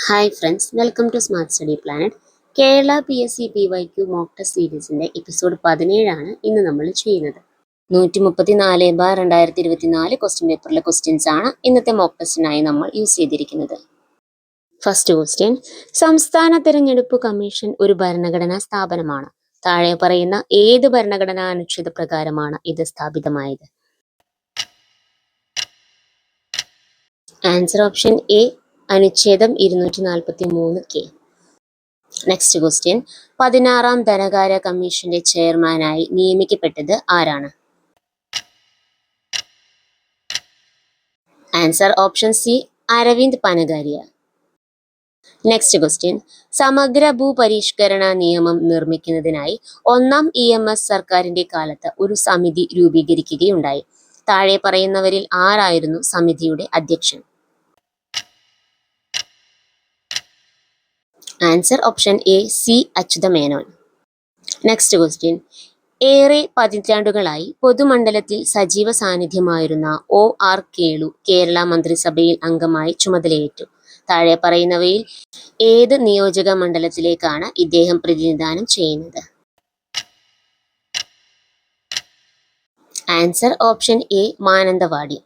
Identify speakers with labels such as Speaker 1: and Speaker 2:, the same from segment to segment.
Speaker 1: Hi friends, welcome to smart study planet. Kerala PSC PYQ mock test സീരീസിൻ്റെ episode 17 ഇന്ന് നമ്മൾ ചെയ്യുന്നത്. 134/2024 ക്വസ്റ്റ്യൻ പേപ്പറിലെ ക്വസ്റ്റ്യൻസ് ആണ് ഇന്നത്തെ മോക്ക് ടെസ്റ്റിനായി നമ്മൾ യൂസ് ചെയ്തിരിക്കുന്നത്. ഫസ്റ്റ് ക്വസ്റ്റ്യൻ: സംസ്ഥാന തിരഞ്ഞെടുപ്പ് കമ്മീഷൻ ഒരു ഭരണഘടനാ സ്ഥാപനമാണ്. താഴെ പറയുന്ന ഏത് ഭരണഘടനാ അനുച്ഛേദ പ്രകാരമാണ് ഇത് സ്ഥാപിതമായത്? ആൻസർ ഓപ്ഷൻ എ, അനുച്ഛേദം 243K. നെക്സ്റ്റ് ക്വസ്റ്റ്യൻ: 16ാം ധനകാര്യ കമ്മീഷന്റെ ചെയർമാനായി നിയമിക്കപ്പെട്ടത് ആരാണ്? Answer option C, Arvind Panagariya. Next question: സമഗ്ര ഭൂപരിഷ്കരണ നിയമം നിർമ്മിക്കുന്നതിനായി ഒന്നാം EMS സർക്കാരിന്റെ കാലത്ത് ഒരു സമിതി രൂപീകരിക്കുകയുണ്ടായി. താഴെ പറയുന്നവരിൽ ആരായിരുന്നു സമിതിയുടെ അധ്യക്ഷൻ? Answer option A, C Achutha Menon. Next question: ഏറെ പതിറ്റാണ്ടുകളായി പൊതുമണ്ഡലത്തിൽ സജീവ സാന്നിധ്യമായിരുന്ന OR കേളു കേരള മന്ത്രിസഭയിൽ അംഗമായി ചുമതലയേറ്റു. താഴെ പറയുന്നവയിൽ ഏത് നിയോജക മണ്ഡലത്തിലേക്കാണ് ഇദ്ദേഹം പ്രതിനിധാനം ചെയ്യുന്നത്? Answer option A, Mananthavady.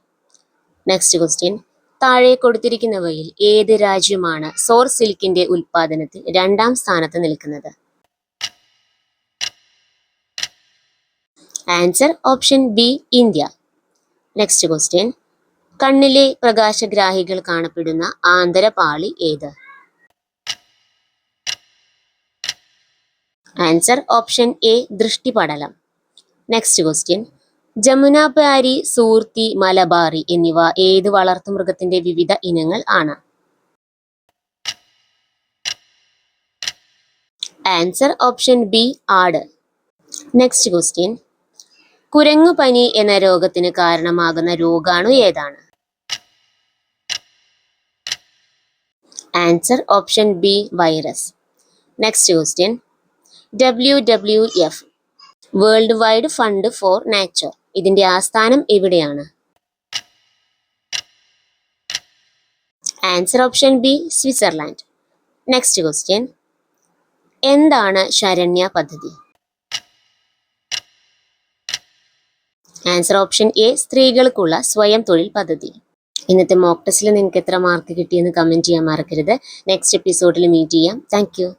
Speaker 1: Next question: താഴെ കൊടുത്തിരിക്കുന്നവയിൽ ഏത് രാജ്യമാണ് സോർ സിൽക്കിന്റെ ഉൽപാദനത്തിൽ 2ാം സ്ഥാനത്ത് നിൽക്കുന്നത്? Answer option B, India. Next question: കണ്ണിലെ പ്രകാശഗ്രാഹികൾ കാണപ്പെടുന്ന ആന്തരപാളി ഏത്? ആൻസർ ഓപ്ഷൻ എ, ദൃഷ്ടിപടലം. Next question: Jamunapari, Surti, Malabari എന്നിവ ഏത് വളർത്തുമൃഗത്തിന്റെ വിവിധ ഇനങ്ങൾ ആണ്? ആൻസർ ഓപ്ഷൻ ബി, ആട്. നെക്സ്റ്റ് ക്വസ്റ്റ്യൻ: കുരങ്ങുപനി എന്ന രോഗത്തിന് കാരണമാകുന്ന രോഗാണു ഏതാണ്? Answer option B, virus. Next question: WWF world wide fund for nature ഇതിന്റെ ആസ്ഥാനം എവിടെയാണ്? Answer option B, Switzerland. Next question: എന്താണ് ശരണ്യ പദ്ധതി? ആൻസർ ഓപ്ഷൻ എ, സ്ത്രീകൾക്കുള്ള സ്വയം തൊഴിൽ പദ്ധതി. ഇന്നത്തെ മോക്ക് ടെസ്റ്റിൽ നിങ്ങൾക്ക് എത്ര മാർക്ക് കിട്ടിയെന്ന് കമന്റ് ചെയ്യാൻ മറക്കരുത്. നെക്സ്റ്റ് എപ്പിസോഡിൽ മീറ്റ് ചെയ്യാം. Thank you.